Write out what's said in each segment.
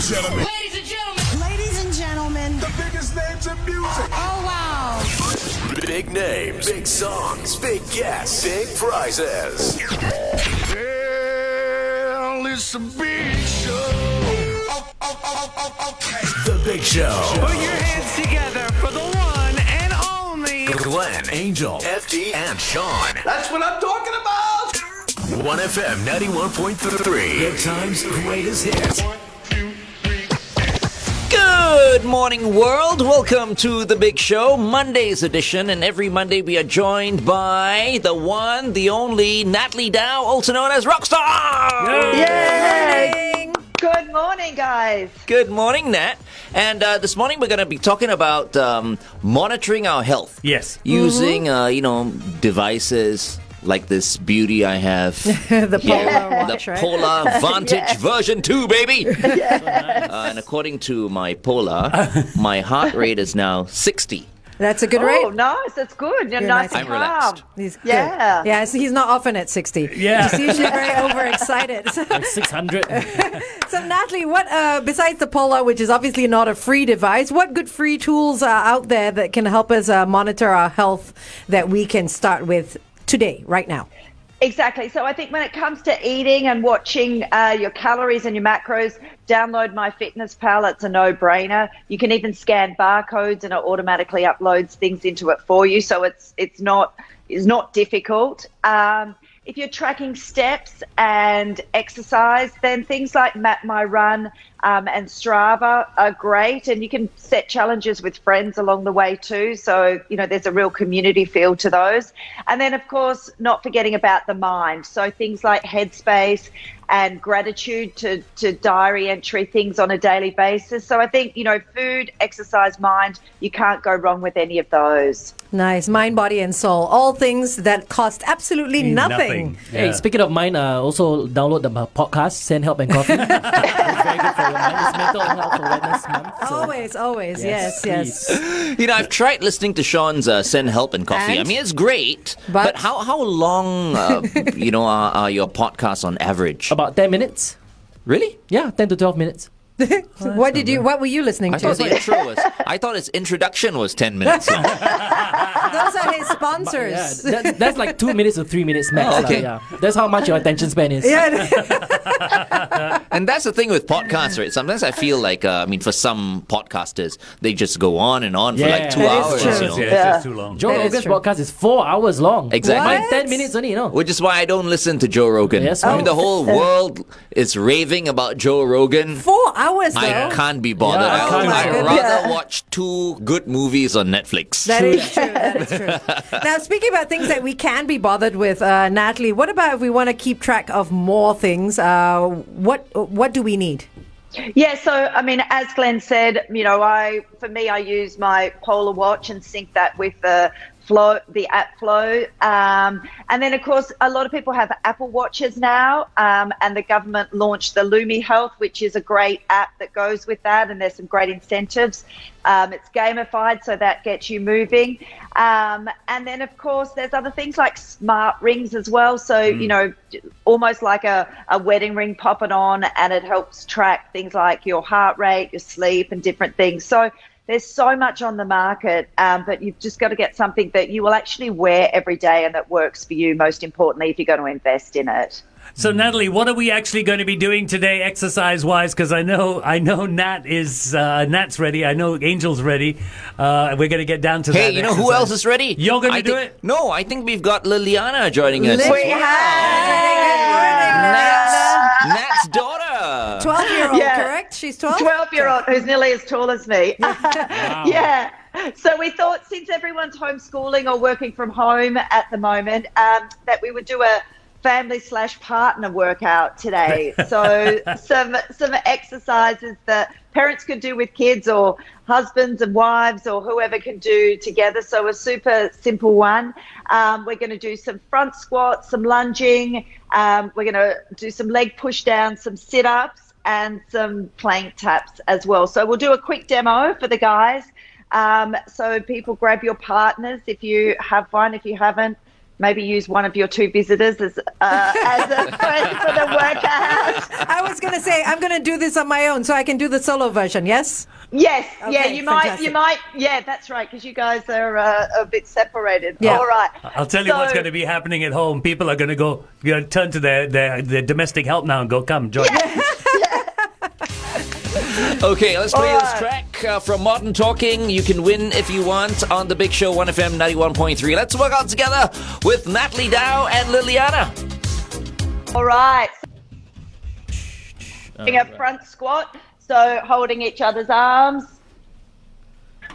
gentlemen. Ladies and gentlemen. Ladies and gentlemen. The biggest names in music. Oh, wow. Big names, big songs, big guests, big prizes. Well, it's a big show. Okay. The Big Show. Put your hands together for the one and only Glenn, Angel, FD, and Sean. That's what I'm talking about. 1FM 91.3. Good times, greatest hits. 1, 2, 3. Good morning, world. Welcome to The Big Show, Monday's edition. And every Monday we are joined by the one, the only, Natalie Dau, also known as Rockstar! Yay! Good morning, guys. Good morning, Nat. And this morning we're going to be talking about monitoring our health. Yes. Using, devices like this beauty I have. The Polar Watch, The right? Polar Vantage version 2, baby! Yes. And according to my Polar, my heart rate is now 60. That's a good Oh, rate. nice. That's good. You're nice nice. and I'm relaxed. calm. He's good. Yeah. Yeah, so he's not often at 60. Yeah. He's usually very overexcited. Like 600. So, Natalie, what besides the Polar, which is obviously not a free device, what good free tools are out there that can help us monitor our health that we can start with today, right now? Exactly. So I think when it comes to eating and watching your calories and your macros, download MyFitnessPal. It's a no-brainer. You can even scan barcodes and it automatically uploads things into it for you. So it's not difficult. If you're tracking steps and exercise, then things like Map My Run and Strava are great, and you can set challenges with friends along the way too. So, there's a real community feel to those. And then, of course, not forgetting about the mind. So things like Headspace and gratitude to diary entry things on a daily basis. So I think, food, exercise, mind, you can't go wrong with any of those. Nice. Mind, body, and soul. All things that cost absolutely nothing. Yeah. Hey, speaking of mine, also download the podcast, Send Help and Coffee. It's very good for your mind. It's Mental Health Awareness Month. So. Always. Yes. Please. I've tried listening to Sean's Send Help and Coffee. And? I mean, it's great. But how long, are your podcasts on average? About 10 minutes. Really? Yeah, 10 to 12 minutes. What were you listening I to? thought the intro was. I thought is introduction was 10 minutes. Those are his sponsors. Yeah, that's like 2 minutes to 3 minutes max. Oh, okay. Yeah. That's how much your attention span is. Yeah. And that's the thing with podcasts, right? Sometimes I feel like, for some podcasters, they just go on and on for like 2 That is hours. true. It's just too long. Joe That is Rogan's true. podcast is 4 hours long. Exactly. Mine 10 minutes only, Which is why I don't listen to Joe Rogan. Yes, the whole world is raving about Joe Rogan. 4 hours, though. I can't be bothered. Yeah, I can't I'd either. rather watch 2 good movies on Netflix. That is true. Now, speaking about things that we can be bothered with, Natalie, what about if we want to keep track of more things? What do we need? Yeah, so as Glenn said, I use my Polar Watch and sync that with the app Flow, and then of course a lot of people have Apple Watches now, and the government launched the Lumi Health, which is a great app that goes with that, and there's some great incentives. It's gamified, so that gets you moving, and then of course there's other things like smart rings as well, so almost like a wedding ring, pop it on and it helps track things like your heart rate, your sleep and different things. So there's so much on the market, but you've just got to get something that you will actually wear every day and that works for you, most importantly, if you're going to invest in it. So, Natalie, what are we actually going to be doing today, exercise-wise? Because I know Nat's ready. I know Angel's ready. We're going to get down to that. Hey, you know who else is ready? You're going to do it? No, I think we've got Liliana joining us. We have Nat's daughter. 12-year-old, Yeah. correct? She's 12? 12-year-old who's nearly as tall as me. Yeah. So we thought, since everyone's homeschooling or working from home at the moment, that we would do a family/partner workout today. So some exercises that parents could do with kids, or husbands and wives, or whoever can do together. So a super simple one. We're going to do some front squats, some lunging. We're going to do some leg push downs, some sit-ups, and some plank taps as well. So we'll do a quick demo for the guys. So people, grab your partners if you have one. If you haven't, maybe use one of your 2 visitors as a friend for the workout. I was going to say, I'm going to do this on my own so I can do the solo version, yes? Yes, Okay, yeah, you fantastic. might, yeah, that's right, because you guys are a bit separated. Yeah. All right. I'll tell you what's So- going to be happening at home. People are going to go, turn to their domestic help now and go, come, join. Okay, let's play Alright. this track from Modern Talking. You can win if you want on the Big Show 1FM 91.3. Let's work out together with Natalie Dau and Liliana. All right. Doing a front squat, so holding each other's arms.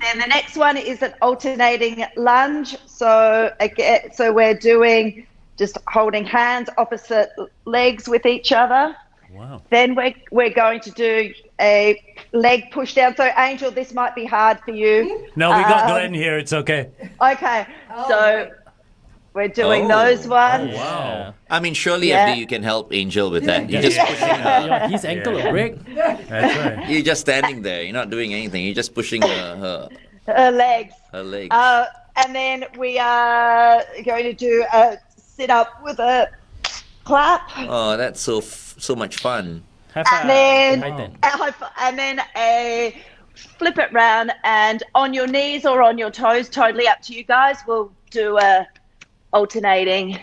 Then the next one is an alternating lunge. So again, so we're doing just holding hands, opposite legs with each other. Wow. Then we're going to do a leg push down. So Angel, this might be hard for you. No, we got Glenn here. It's okay. Okay, so we're doing those ones. Wow. I mean, surely Yeah. FD, you can help Angel with that. You're just pushing her. Yeah, his ankle will break. That's right. You're just standing there. You're not doing anything. You're just pushing her Legs. legs. And then we are going to do a sit up with a clap. Oh, that's so much fun. High five. And then, High ten. and then a flip it round, and on your knees or on your toes, totally up to you guys. We'll do a alternating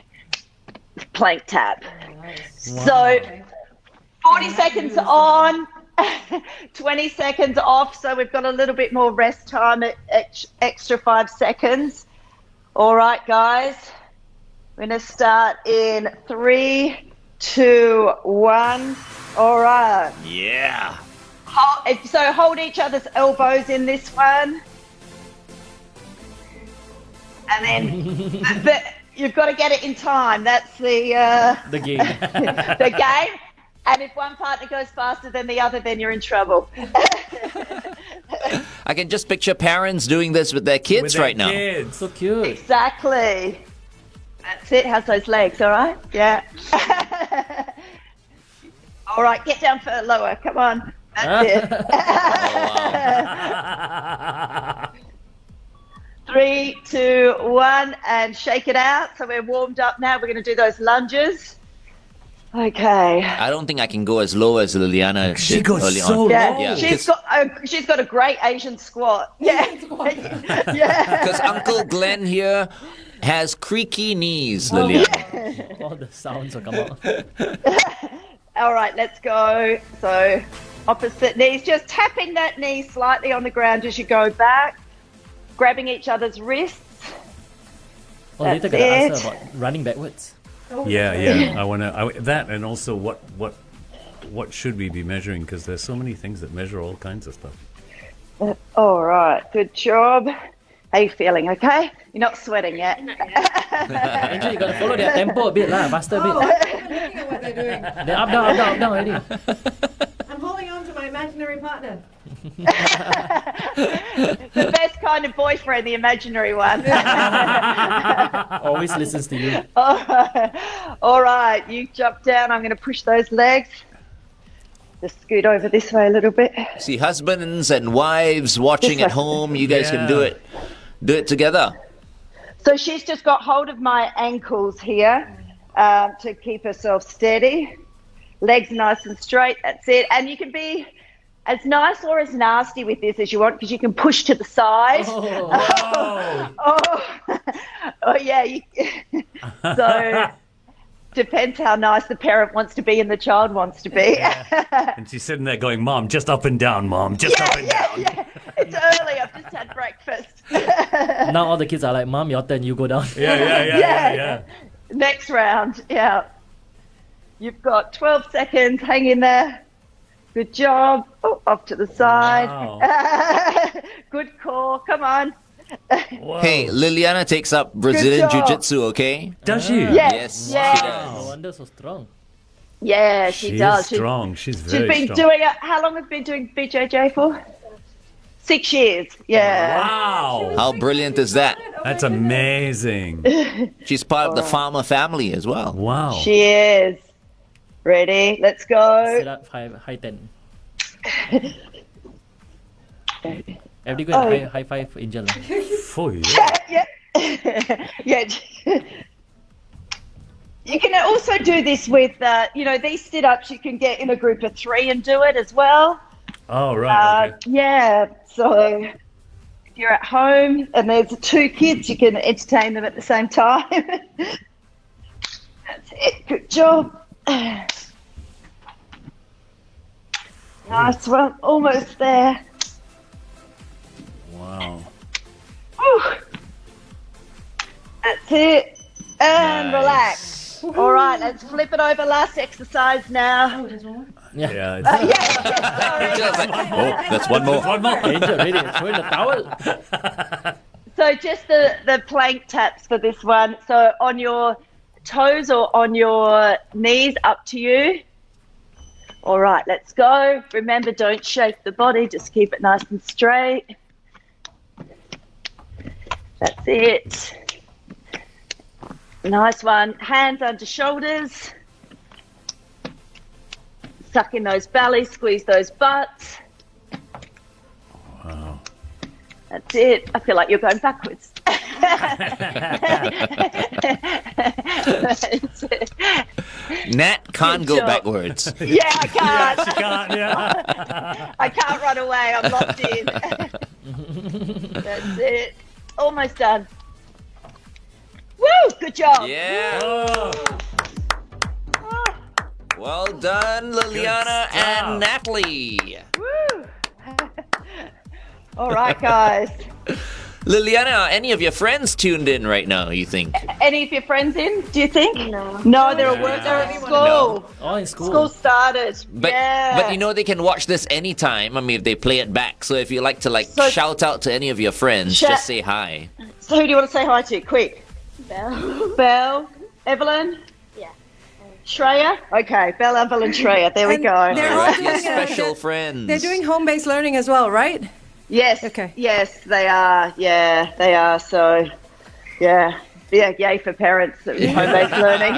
plank tap. So 40 seconds on, 20 seconds off. So we've got a little bit more rest time, extra 5 seconds. All right, guys. We're going to start in 3, 2, 1. All right. Yeah. So hold each other's elbows in this one. And then you've got to get it in time. That's The game. the game. And if one partner goes faster than the other, then you're in trouble. I can just picture parents doing this with their kids With their right now. kids. So cute. Exactly. That's it. How's those legs? All right? Yeah. All right. Get down for lower. Come on. That's it. Oh, 3, 2, 1, and shake it out. So we're warmed up now. We're going to do those lunges. Okay. I don't think I can go as low as Liliana She did goes early so on. Yeah, Yeah, she's got a great Asian squat. Yeah. Yeah. Because Uncle Glenn here has creaky knees, Liliana. All the sounds will come out. All right, let's go. So opposite knees, just tapping that knee slightly on the ground as you go back, grabbing each other's wrists. Oh, later That's gonna it. answer about running backwards. Yeah. I want to that, and also what should we be measuring? Because there's so many things that measure all kinds of stuff. All right, good job. How you feeling? Okay, you're not sweating yet. Angel, you gotta follow their tempo a bit, lah, faster a bit. I'm looking at what they're doing. Then up, down already. I'm holding on to my imaginary partner. The best kind of boyfriend, the imaginary one. Always listens to you. All right, you jump down. I'm going to push those legs. Just scoot over this way a little bit. See, husbands and wives watching at home, you guys can do it. Do it together. So she's just got hold of my ankles here to keep herself steady. Legs nice and straight. That's it. And you can be as nice or as nasty with this as you want, because you can push to the side. Oh yeah. So depends how nice the parent wants to be and the child wants to be. And she's sitting there going, "Mom, just up and down, Mom, just up and down." Yeah. It's early. I've just had breakfast. Now all the kids are like, Mom, your turn, you go down. Yeah. Next round. Yeah. You've got 12 seconds. Hang in there. Good job. Oh, off to the side. Wow. Good call. Come on. Whoa. Hey, Liliana takes up Brazilian job. Jiu-Jitsu, okay? Does she? Yes, Yes. she No does. wonder so strong. Yeah, she She's does. strong. She's She's very been strong. doing it. How long have you been doing BJJ for? 6 years. Yeah. Wow. How brilliant is that? That's amazing. She's part of the farmer family as well. Wow. She is. Ready? Let's go. Sit up, high 10. Everybody go and high five Angel. Oh, yeah. Yeah. Yeah. You can also do this with, these sit-ups you can get in a group of 3 and do it as well. Oh, right. Okay. Yeah, so if you're at home and there's 2 kids, you can entertain them at the same time. That's it. Good job. Nice one. Almost there. Wow. Whew. That's it. And Nice. relax. All right, let's flip it over. Last exercise now. Yeah. Sorry. That's one more. One more. Angel really throwing the towel. So just the plank taps for this one. So on your toes or on your knees, up to you. All right, let's go. Remember, don't shake the body. Just keep it nice and straight. That's it. Nice one. Hands under shoulders. Suck in those bellies, squeeze those butts. Wow. That's it. I feel like you're going backwards. Nat can't go job. backwards. Yeah, I can't. She can't, yeah. I can't run away. I'm locked in. That's it. Almost done. Woo! Good job. Yeah. Oh, Well done, Liliana Good job. and Natalie. Woo! All right, guys. Liliana, are any of your friends tuned in right now, you think? Any of your friends in, do you think? No, they're at work. They're at school. No. Oh, in school. School started. But yeah. but you know they can watch this anytime. I mean, if they play it back. So if you like to So- shout out to any of your friends, Shout- just say hi. So who do you want to say hi to? Quick. Belle. Evelyn? Yeah. Shreya? Okay, Belle, Evelyn, Shreya. There we And go. they're all Alright, your doing, special friends. They're doing home-based learning as well, right? Yes. Okay. Yes, they are. Yeah, they are. So, yeah. Yeah, yay for parents of home-based learning.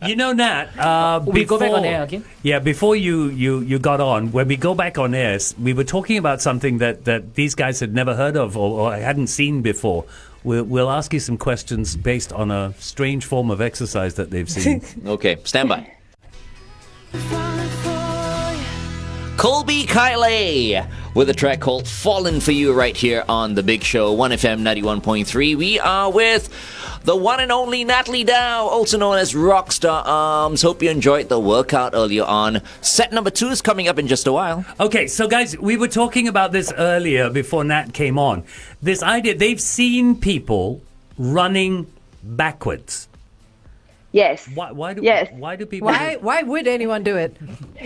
You know, Nat, We go back on air again? Yeah, before you got on, when we go back on air, we were talking about something that these guys had never heard of or hadn't seen before. We'll ask you some questions based on a strange form of exercise that they've seen. Okay, stand by. Colby Kylie with a track called Fallen for You right here on The Big Show, 1FM 91.3. We are with the one and only Natalie Dau, also known as Rockstar Arms. Hope you enjoyed the workout earlier on. Set number 2 is coming up in just a while. Okay, so guys, we were talking about this earlier before Nat came on. This idea, they've seen people running backwards. Yes. Why do people Why would anyone do it?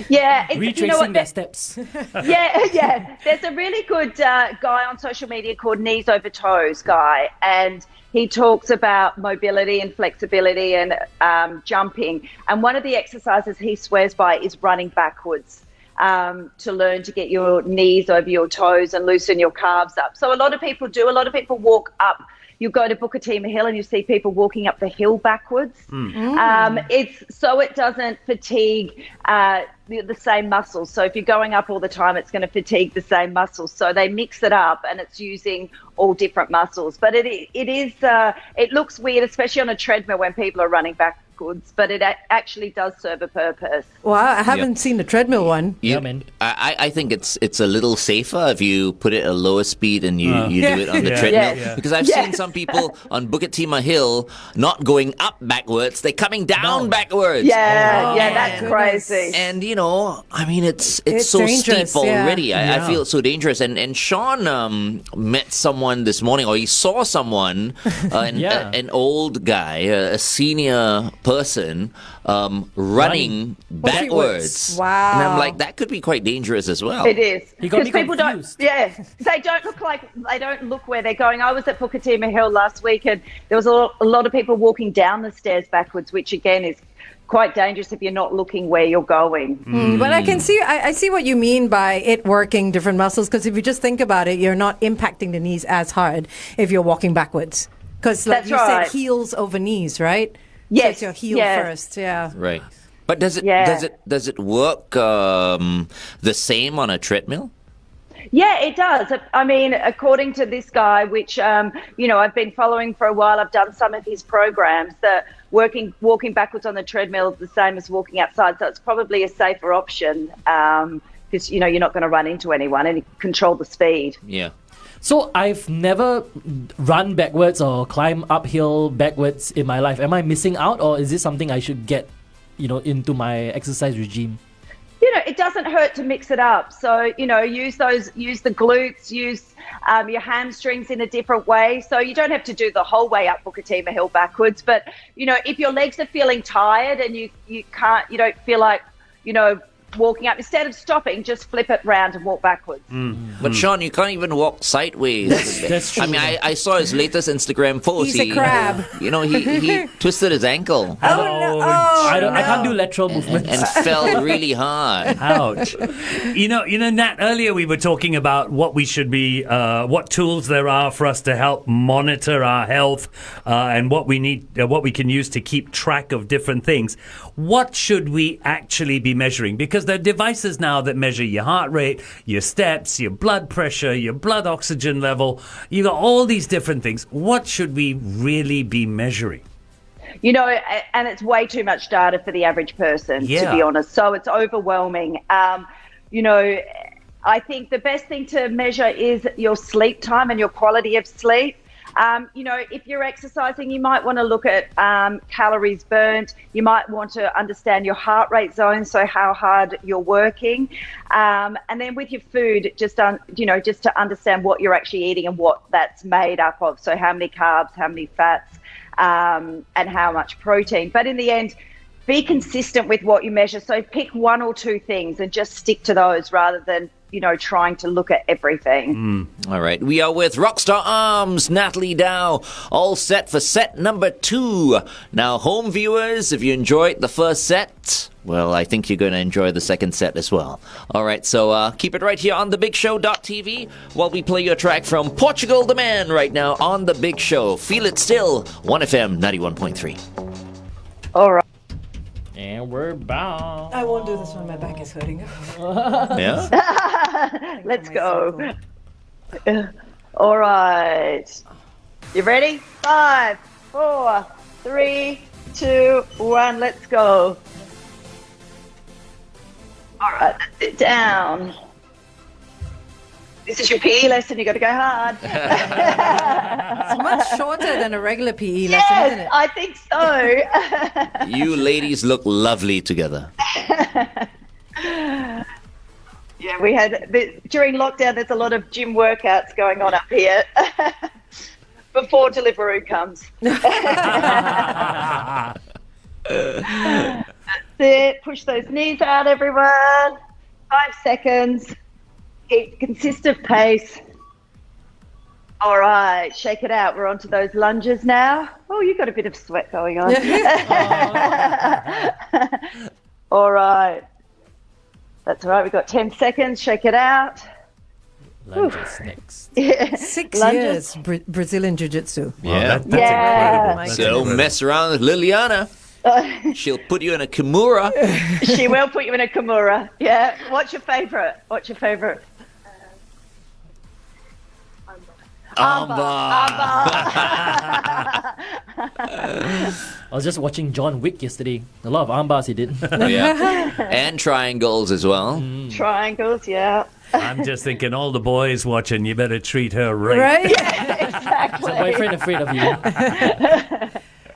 Yeah. It's, Retracing you know what, their steps. yeah. There's a really good guy on social media called Knees Over Toes guy, and he talks about mobility and flexibility and jumping. And one of the exercises he swears by is running backwards to learn to get your knees over your toes and loosen your calves up. So a lot of people do. A lot of people walk up. You go to Bukit Timah Hill and you see people walking up the hill backwards. It's so it doesn't fatigue the same muscles. So if you're going up all the time, it's going to fatigue the same muscles. So they mix it up and it's using all different muscles. But it looks weird, especially on a treadmill when people are running backwards, but it actually does serve a purpose. Well, I haven't seen the treadmill one. Yeah, man. I think it's a little safer if you put it at a lower speed and you do it on the Yeah. treadmill. Yes. Because I've seen some people on Bukit Timah Hill not going up backwards, they're coming down backwards. Yeah, that's goodness. crazy. And you know, I mean, it's It's so dangerous, steep already. yeah. I feel it's so dangerous. And Sean met someone this morning, or he saw someone, Yeah. an old guy, a senior person, running backwards. Wow. And I'm like, that could be quite dangerous as well. It is. You got me people confused. they don't look where they're going. I was at Bukit Timah Hill last week and there was a lot of people walking down the stairs backwards, which again is quite dangerous if you're not looking where you're going. But I can see, I see what you mean by it working different muscles, because if you just think about it, you're not impacting the knees as hard if you're walking backwards. Because like That's you right. said, heels over knees, right? So Yes, it's your heel yeah. first, yeah. Right. But does it Yeah. does it work the same on a treadmill? Yeah, it does. I mean, according to this guy, which, I've been following for a while, I've done some of his programs, that walking backwards on the treadmill is the same as walking outside. So it's probably a safer option because, you're not going to run into anyone and you control the speed. Yeah. So I've never run backwards or climb uphill backwards in my life. Am I missing out, or is this something I should get, into my exercise regime? It doesn't hurt to mix it up. So, use the glutes, use your hamstrings in a different way. So you don't have to do the whole way up Bukit Timah Hill backwards. But, if your legs are feeling tired and you don't feel like, walking up, instead of stopping, just flip it round and walk backwards. But Sean, you can't even walk sideways. That's true. I mean, I saw his latest Instagram post. He's a crab. He twisted his ankle I can't do lateral movements. and fell really hard. Ouch. Nat, earlier we were talking about what we should be, what tools there are for us to help monitor our health, and what we can use to keep track of different things. What should we actually be measuring? Because there are devices now that measure your heart rate, your steps, your blood pressure, your blood oxygen level. You got all these different things. What should we really be measuring? And it's way too much data for the average person, to be honest. So it's overwhelming. I think the best thing to measure is your sleep time and your quality of sleep. If you're exercising, you might want to look at calories burnt. You might want to understand your heart rate zone, so how hard you're working. And then with your food, just to understand what you're actually eating and what that's made up of. So how many carbs, how many fats, and how much protein. But in the end, be consistent with what you measure. So pick one or two things and just stick to those rather than trying to look at everything. All right. We are with Rockstar Arms, Natalie Dau, all set for set number 2. Now, home viewers, if you enjoyed the first set, well, I think you're going to enjoy the second set as well. All right, so keep it right here on thebigshow.tv while we play your track from Portugal the Man right now on The Big Show. Feel it still, 1FM 91.3. All right. And we're back. I won't do this when my back is hurting. Yeah? Let's go. All right. You ready? 5, 4, 3, 2, 1. Let's go. All right. Sit down. This is your PE lesson. You got to go hard. It's much shorter than a regular PE lesson, isn't it? Yes, I think so. You ladies look lovely together. Yeah, we had during lockdown. There's a lot of gym workouts going on up here before Deliveroo comes. That's it. Push those knees out, everyone. 5 seconds. Keep consistent pace. All right, shake it out. We're on to those lunges now. Oh, you've got a bit of sweat going on. All right. That's all right. We've got 10 seconds. Shake it out. Lunges next. Yeah. 6 Lunges. years Brazilian Jiu-Jitsu. Yeah. That's Yeah. incredible. So don't mess around with Liliana. She'll put you in a kimura. She will put you in a kimura. Yeah. What's your favorite? Armbar. I was just watching John Wick yesterday. A lot of arm bars he did. Yeah. And triangles as well. Triangles, yeah. I'm just thinking, all the boys watching, you better treat her right. Right? Exactly. Is your boyfriend afraid of you?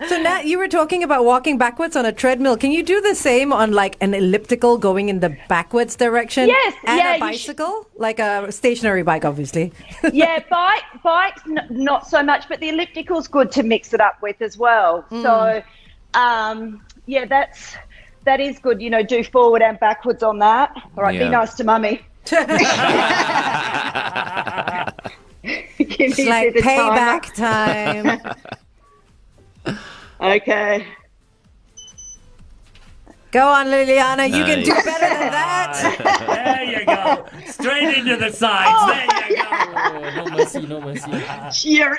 So Nat, you were talking about walking backwards on a treadmill. Can you do the same on like an elliptical going in the backwards direction? Yes, and yeah, a bicycle? Like a stationary bike, obviously. Yeah, bikes not so much, but the elliptical's good to mix it up with as well. So, yeah, that is good. Do forward and backwards on that. All right, Yeah. be nice to mummy. It's like payback time. Okay. Go on, Liliana. You can do Nice. better than that. There you go. Straight into the sides. There you go. Oh, no mercy, no mercy.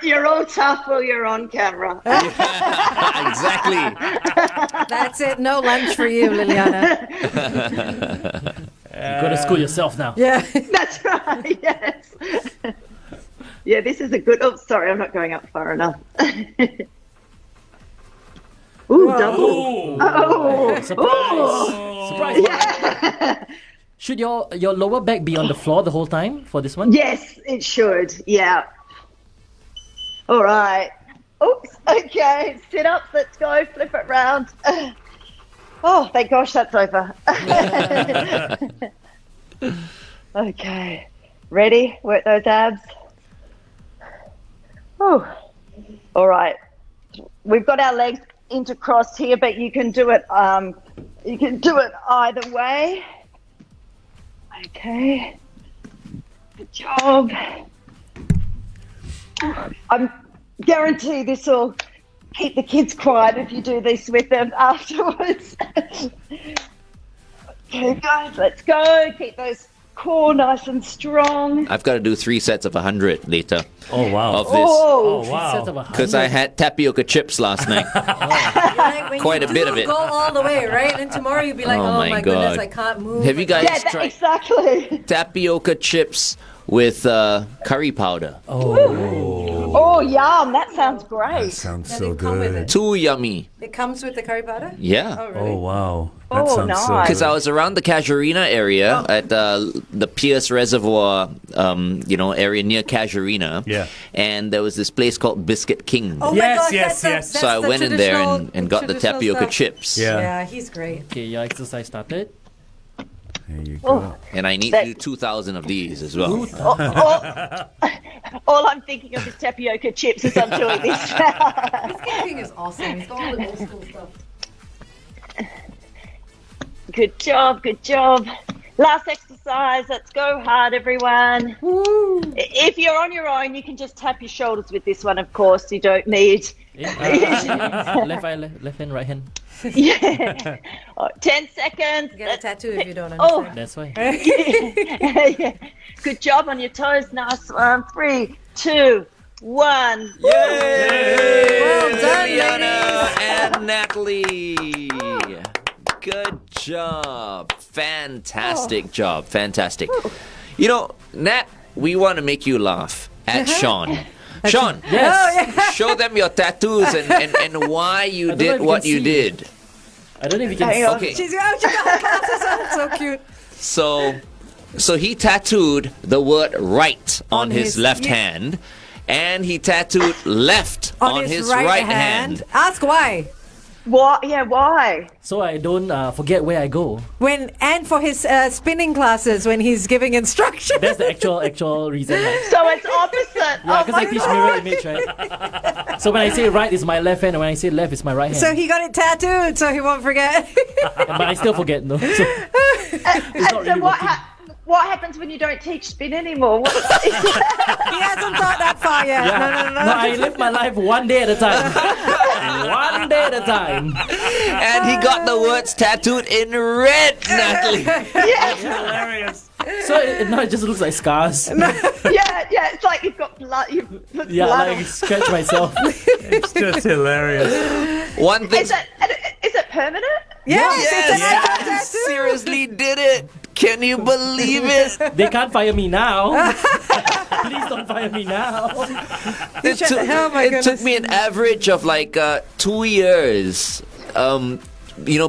You're all tough while you're on camera. Exactly. That's it. No lunch for you, Liliana. You gotta school yourself now. Yeah. That's right. Yes. Yeah, this is a good. Oh, sorry, I'm not going up far enough. Ooh, double. Oh, Surprise! Yeah. Should your lower back be on the floor the whole time for this one? Yes, it should. Yeah. All right. Oops. Okay. Sit up. Let's go. Flip it round. Oh, thank gosh, that's over. Okay. Ready? Work those abs. Oh. All right. We've got our legs intercrossed here, but you can do it. You can do it either way. Okay. Good job. I'm guarantee this will keep the kids quiet if you do this with them afterwards. Okay, guys, let's go. Keep those core nice and strong. I've got to do 3 sets of 100 later. Oh, wow. Of this. Oh, wow. Because I had tapioca chips last night. Quite a bit of it. Go all the way, right? And then tomorrow you'll be like, Oh oh, my my goodness, God. I can't move. Have you guys yeah, tried exactly. tapioca chips with curry powder? Oh, yum. That sounds great. Sounds Yeah, so they come with good. it. Too yummy. It comes with the curry powder? Yeah. Oh, really? Oh, wow. That Oh, sounds so nice. Because good. I was around the Casuarina area at the Pierce Reservoir, area near Casuarina. Yeah. And there was this place called Biscuit King. Oh Yes, my gosh, yes, that's yes. The, So I that's the went in there traditional- and got the traditional tapioca stuff. chips. Yeah. Yeah, he's great. Okay, your exercise started. There you go. Oh, And I need to do 2,000 of these as well. all I'm thinking of is tapioca chips as I'm doing this. This thing is awesome. He's got all the old school stuff. Good job, good job. Last exercise. Let's go hard, everyone. Woo. If you're on your own, you can just tap your shoulders with this one, of course. You don't need... Left eye, left hand, right hand. Yeah. 10 seconds. Get a tattoo if you don't Oh. understand. That's why. Yeah. Good job on your toes. Nice one. 3, 2, 1. Well done, Liliana ladies. and Natalie. Good job. Fantastic job. Fantastic. Nat, we want to make you laugh at Sean. Sean, Yes. show them your tattoos and why you don't know did if you what can you see. did. I don't know if you can Hang see. on. Okay, She got her glasses on. So cute. so he tattooed the word right on his his- left yeah. hand, and he tattooed left on his right hand. Ask why. What? Yeah, why? So I don't forget where I go. And for his spinning classes when he's giving instructions. That's the actual reason. Right? So it's opposite. Yeah, Oh because my I teach God. mirror image, right? So when I say right, it's my left hand, and when I say left, it's my right hand. So he got it tattooed so he won't forget. But I still forget, no? So it's not And really so working. what happens when you don't teach spin anymore? What? He hasn't thought that far yet. Yeah. No. No, I live my life one day at a time. One day at a time. And he got the words tattooed in red, Natalie. Hilarious. So it just looks like scars. yeah, it's like you've got blood. You've put Yeah, blood like on. scratch myself. It's just hilarious. One thing. Is it permanent? Yes, it's an actual I tattoo. seriously did it. Can you believe it? They can't fire me now. Please don't fire me now. It Shut took, the hell, my it goodness. took me an average of like 2 years.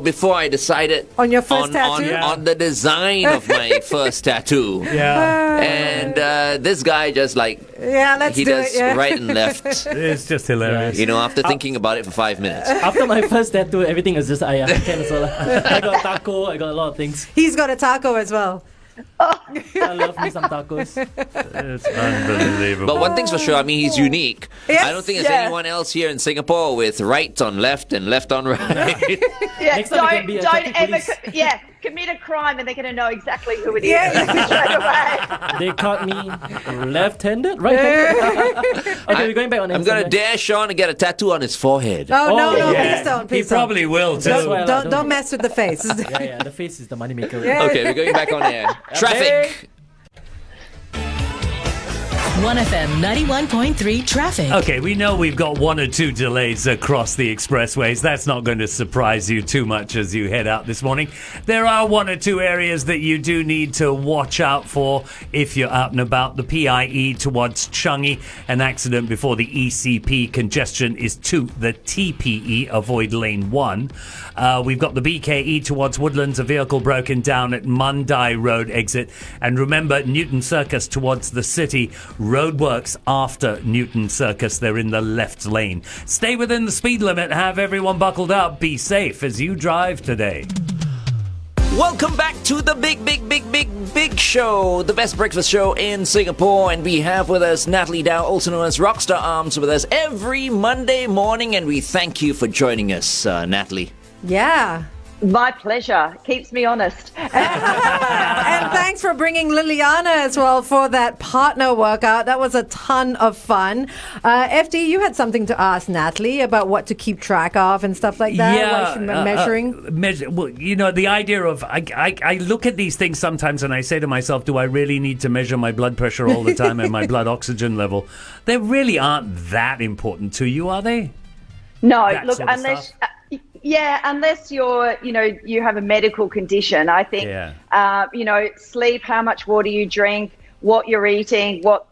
Before I decided On your first tattoo? on the design of my first tattoo. Yeah. And this guy just Yeah, let's he do does it. Yeah. right and left. It's just hilarious. After thinking about it for 5 minutes. After my first tattoo, everything was just I can as well. I got taco, I got a lot of things. He's got a taco as well. I love me some tacos. It's unbelievable. But one thing's for sure, I mean, he's unique. Yes, I don't think there's yeah. anyone else here in Singapore with right on left and left on right. Yeah, Next time you can be a traffic police. commit a crime and they're going to know exactly who it is Yeah. straight away. They caught me left-handed, right-handed. Okay, we're going back on I'm going to Instagram. dare Sean to get a tattoo on his forehead. Oh, no, yeah. please don't. He Please don't. probably will too. That's why I like- Don't mess with the face. Yeah, the face is the moneymaker. Yeah. Okay, we're going back on air. Traffic. OneFM 91.3 traffic. Okay, we know we've got one or two delays across the expressways. That's not going to surprise you too much as you head out this morning. There are one or two areas that you do need to watch out for if you're out and about. The PIE towards Changi, an accident before the ECP. Congestion is 2. The TPE, avoid lane 1. We've got the BKE towards Woodlands, a vehicle broken down at Mandai Road exit. And remember, Newton Circus towards the city. Roadworks after Newton Circus. They're in the left lane. Stay within the speed limit. Have everyone buckled up. Be safe as you drive today. Welcome back to the big show, the best breakfast show in Singapore. And we have with us Natalie Dau, also known as Rockstar Arms, with us every Monday morning. And we thank you for joining us, Natalie. Yeah. My pleasure. Keeps me honest. And thanks for bringing Liliana as well for that partner workout. That was a ton of fun. FD, you had something to ask Natalie about what to keep track of and stuff like that. Yeah, What measuring. Well, you know, the idea of I look at these things sometimes and I say to myself, do I really need to measure my blood pressure all the time and my blood oxygen level? They really aren't that important to you, are they? No, That look, sort of unless stuff? unless you're, you have a medical condition. I think, sleep, how much water you drink, what you're eating, what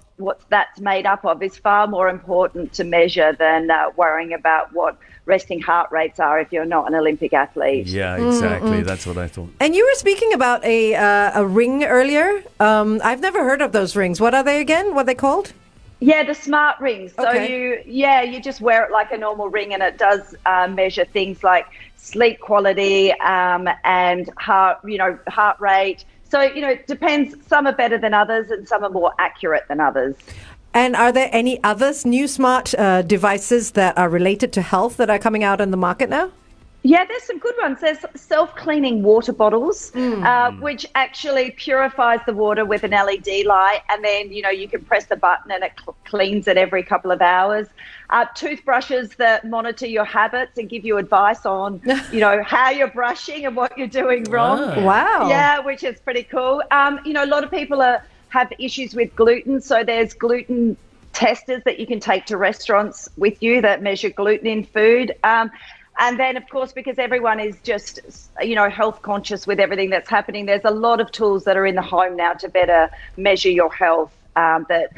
that's made up of is far more important to measure than worrying about what resting heart rates are if you're not an Olympic athlete. Yeah, exactly. That's what I thought. And you were speaking about a ring earlier. I've never heard of those rings. What are they again? What are they called? Yeah, the smart rings. So Okay. you just wear it like a normal ring, and it does measure things like sleep quality and heart rate. So, it depends. Some are better than others and some are more accurate than others. And are there any others, new smart devices that are related to health that are coming out in the market now? Yeah, there's some good ones. There's self-cleaning water bottles, which actually purifies the water with an LED light, and then, you can press the button and it cleans it every couple of hours. Toothbrushes that monitor your habits and give you advice on, how you're brushing and what you're doing wrong. Wow. Yeah, which is pretty cool. A lot of people have issues with gluten, so there's gluten testers that you can take to restaurants with you that measure gluten in food. And then, of course, because everyone is just, health conscious with everything that's happening, there's a lot of tools that are in the home now to better measure your health that,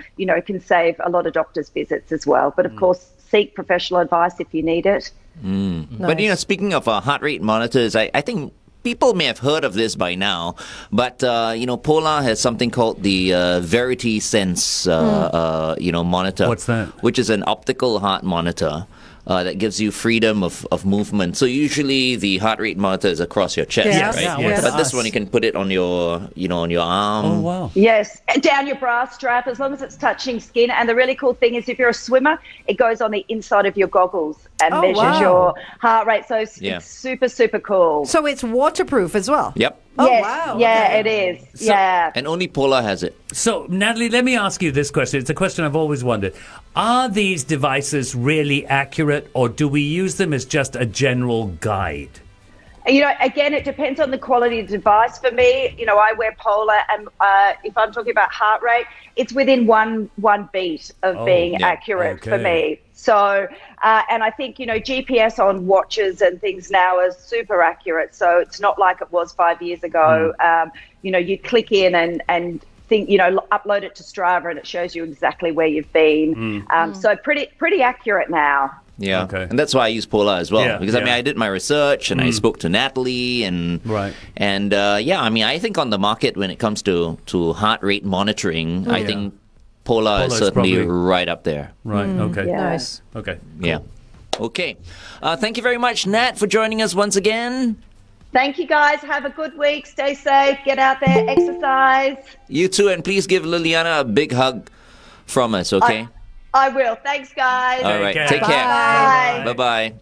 can save a lot of doctors' visits as well. But, of course, seek professional advice if you need it. Nice. But, speaking of heart rate monitors, I think people may have heard of this by now, but, Polar has something called the Verity Sense, monitor. What's that? Which is an optical heart monitor. That gives you freedom of movement. So usually the heart rate monitor is across your chest, Yes. right? Yeah, yes. But this one you can put it on your, on your arm. Oh, wow. Yes, down your bra strap, as long as it's touching skin. And the really cool thing is if you're a swimmer, it goes on the inside of your goggles and measures wow. your heart rate. So it's super, super cool. So it's waterproof as well? Yep. Oh, Yes, wow. yeah, Okay. it is. Yeah. And only Polar has it. So, Natalie, let me ask you this question. It's a question I've always wondered. Are these devices really accurate, or do we use them as just a general guide? Again, it depends on the quality of the device. For me, I wear Polar, and if I'm talking about heart rate, it's within one beat of being accurate for me. So, and I think, GPS on watches and things now are super accurate. So it's not like it was 5 years ago. You click in and think, upload it to Strava and it shows you exactly where you've been. So pretty accurate now. Yeah, Okay. and that's why I use Polar as well. Yeah, because, yeah. I did my research and I spoke to Natalie and... Right. And, I think on the market when it comes to heart rate monitoring, I think Polar is Polar's certainly probably- right up there. Right, okay. Yeah. Nice. Okay. Yeah. Okay. Thank you very much, Nat, for joining us once again. Thank you, guys. Have a good week. Stay safe. Get out there. Exercise. You too, and please give Liliana a big hug from us, okay? I will. Thanks, guys. All right. care. Take care. Bye. Bye-bye.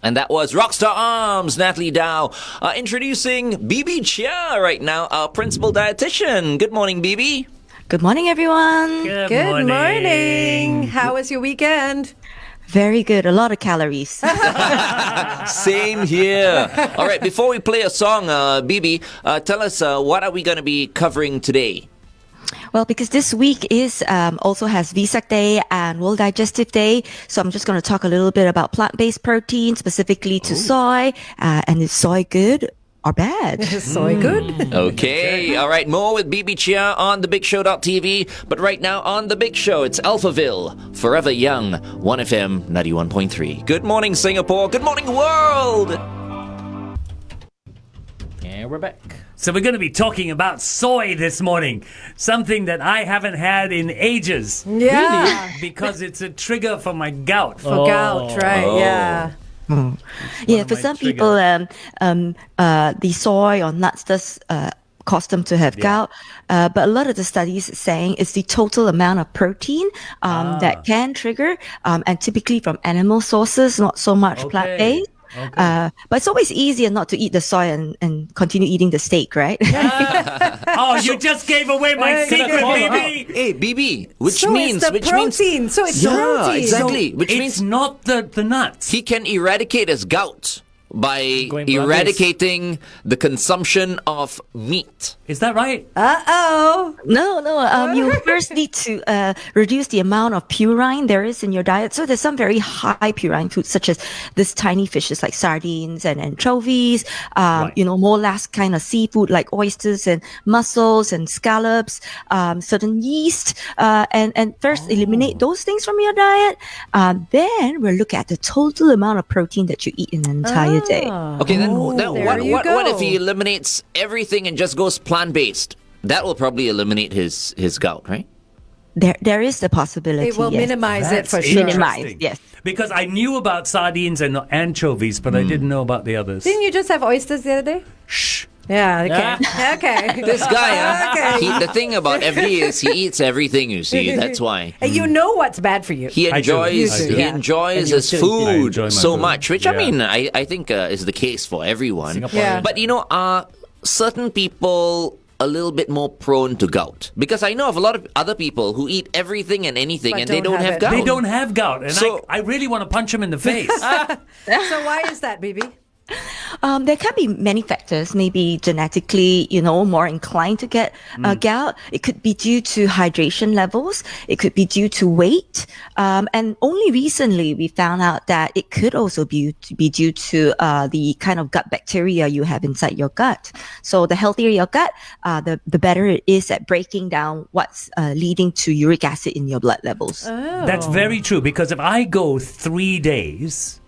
And that was Rockstar Arms, Natalie Dau, introducing Bibi Chia right now, our Principal Dietitian. Good morning, Bibi. Good morning, everyone. Good morning. How was your weekend? Very good. A lot of calories. Same here. All right, before we play a song, Bibi, tell us, what are we going to be covering today? Well, because this week is also has Vesak Day and World Digestive Day, so I'm just going to talk a little bit about plant-based protein, specifically to soy, and is soy good or bad? Soy good. Okay, all right, more with Bibi Chia on thebigshow.tv. But right now on The Big Show, it's Alphaville, Forever Young, 1FM 91.3. Good morning, Singapore. Good morning, world. And we're back. So we're going to be talking about soy this morning, something that I haven't had in ages. Yeah. Because it's a trigger for my gout. For gout, right? Yeah. Yeah, for some people, the soy or nuts does cause them to have gout. But a lot of the studies are saying it's the total amount of protein that can trigger, and typically from animal sources, not so much plant-based. Okay. But it's always easier not to eat the soy and continue eating the steak, right? Oh, you just gave away my secret, baby. Hey, Bibi, which So means... it's the which protein. means, So it's yeah, protein. exactly. So Which it's means not the nuts. he can eradicate his gout by Going eradicating the consumption of meat. Is that right? Uh-oh. No. You first need to reduce the amount of purine there is in your diet. So there's some very high purine foods, such as this tiny fishes like sardines and anchovies, more last kind of seafood like oysters and mussels and scallops, certain yeast, and first eliminate those things from your diet. Then we'll look at the total amount of protein that you eat in an entire day. Okay, then there you what if go. he eliminates everything and just goes plant-based? That will probably eliminate his gout, right? There is the possibility. It will yes. minimize it That's for sure. Minimize, interesting. yes. Because I knew about sardines and anchovies, but I didn't know about the others. Didn't you just have oysters the other day? Shh. Yeah, okay. Okay. This guy, Okay. the thing about FD is he eats everything, you see. That's why. And you know what's bad for you. He I do. enjoys You do. he Yeah. enjoys And you his should. I food enjoy my so food. much, which Yeah. I mean I think is the case for everyone. Singaporean. Yeah. But are certain people a little bit more prone to gout? Because I know of a lot of other people who eat everything and anything But and they don't don't have have it. gout. They don't have gout, and So- I really want to punch him in the face. So why is that, Bibi? There can be many factors, maybe genetically, more inclined to get gout. It could be due to hydration levels. It could be due to weight. And only recently we found out that it could also be due to the kind of gut bacteria you have inside your gut. So the healthier your gut, the better it is at breaking down what's leading to uric acid in your blood levels. That's very true, because if I go 3 days,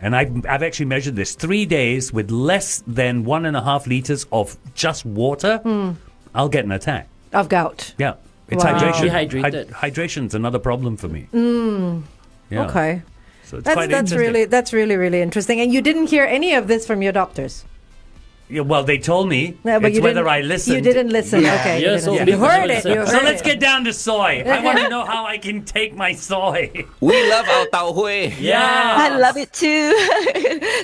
and I've actually measured this, 3 days with less than 1.5 liters of just water, I'll get an attack. Of gout. Yeah. It's Wow. hydration. Dehydrated. Hydration's another problem for me. Yeah. Okay. So it's quite interesting. That's really interesting. And you didn't hear any of this from your doctors? Yeah, well, they told me. No, but it's you whether didn't- I listened. You didn't listen. Okay. Yeah, you so didn't. we You heard never it. You listened. heard So let's it. get down to soy. I want to know how I can take my soy. We love our tau hui. Yeah. I love it too.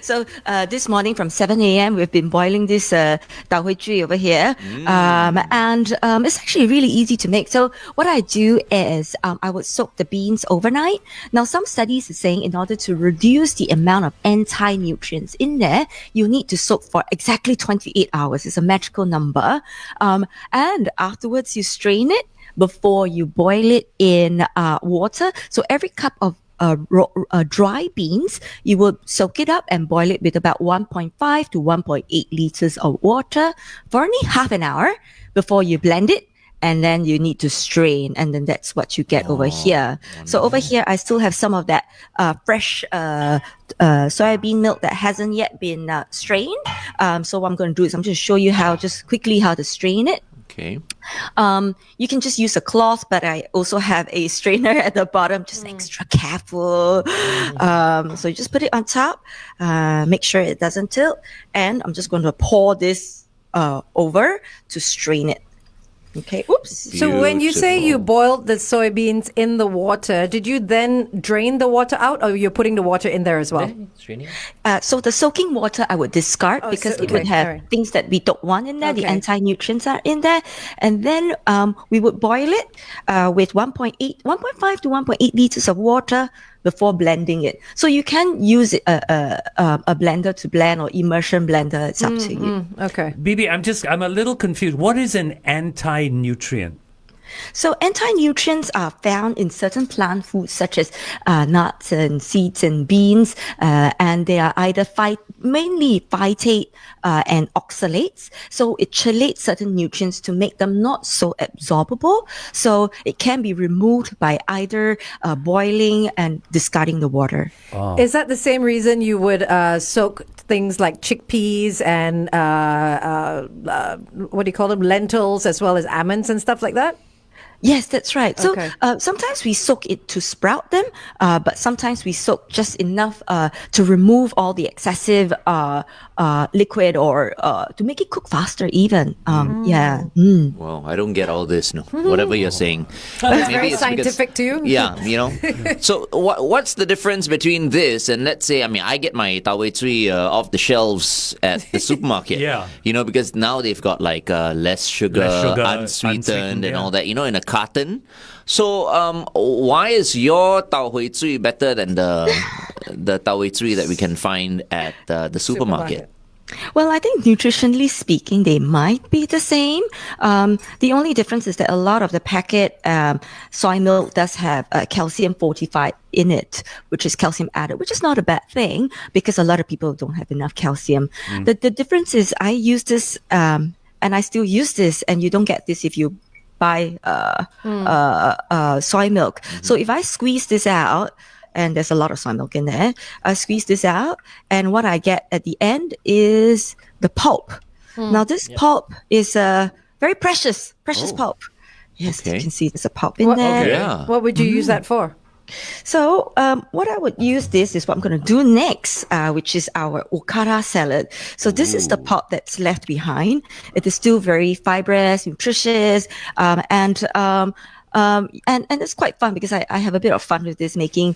So this morning from 7 a.m. we've been boiling this tau hui jui over here, and it's actually really easy to make. So what I do is I would soak the beans overnight. Now some studies are saying in order to reduce the amount of anti-nutrients in there, you need to soak for exactly 28 hours. It's a magical number, and afterwards you strain it before you boil it in water. So every cup of dry beans, you will soak it up and boil it with about 1.5 to 1.8 liters of water for only half an hour before you blend it. And then you need to strain, and then that's what you get over here. So over here, I still have some of that fresh soybean milk that hasn't yet been strained. So what I'm going to do is I'm just show you just quickly how to strain it. Okay. You can just use a cloth, but I also have a strainer at the bottom, just extra careful. So you just put it on top, make sure it doesn't tilt, and I'm just going to pour this over to strain it. Okay, oops. So when you say you boiled the soybeans in the water, did you then drain the water out, or you're putting the water in there as well? So the soaking water I would discard because it would have alright. things that we don't want in there. The Okay. anti-nutrients are in there. And then we would boil it with 1.5 to 1.8 liters of water before blending it. So you can use a blender to blend or immersion blender. It's up to you. Okay. Bibi, I'm a little confused. What is an anti-nutrient? So anti-nutrients are found in certain plant foods such as nuts and seeds and beans, and they are either mainly phytate and oxalates. So it chelates certain nutrients to make them not so absorbable. So it can be removed by either boiling and discarding the water. Is that the same reason you would soak things like chickpeas and what do you call them, lentils, as well as almonds and stuff like that? Yes, that's right. So Okay. sometimes we soak it to sprout them, but sometimes we soak just enough to remove all the excessive liquid or to make it cook faster even. Yeah. Mm. Well, I don't get all this, no. Whatever you're saying. Maybe Very it's because- scientific to you. Yeah, So what's the difference between this and, let's say, I get my tau wei cui off the shelves at the supermarket. Yeah. Because now they've got like less sugar, unsweetened and all that, in a carton. So why is your tau hui cui better than the tau wei cui that we can find at the supermarket? Well, I think nutritionally speaking, they might be the same. The only difference is that a lot of the packet soy milk does have calcium fortified in it, which is calcium added, which is not a bad thing because a lot of people don't have enough calcium. The difference is I use this and I still use this, and you don't get this if you buy soy milk. So if I squeeze this out, and there's a lot of soy milk in there, I squeeze this out, and what I get at the end is the pulp. Now this pulp is very precious pulp. Yes, Okay. you can see there's a pulp in there. Okay. Yeah. What would you use that for? So what I would use this is what I'm going to do next, which is our Okara Salad. So this is the pulp that's left behind. It is still very fibrous, nutritious, and it's quite fun because I have a bit of fun with this, making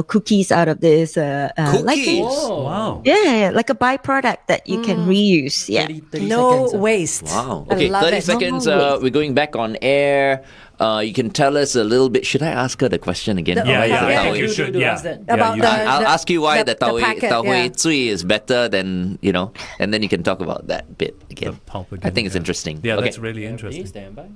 cookies out of this. Cookies? Wow. Yeah, like a byproduct that you can reuse. Yeah. 30 No seconds. waste. Wow. I Okay, love 30 it. seconds. No. We're going back on air. You can tell us a little bit. Should I ask her the question again? Yeah, Yeah, I yeah. think you Do- should. do Yeah. ask that. About you the- should. I'll ask you why the tau packet, hui yeah. cui is better than, and then you can talk about that bit again. The pulp I again, think it's yeah. interesting. Yeah, Okay. that's really interesting. Please stand by.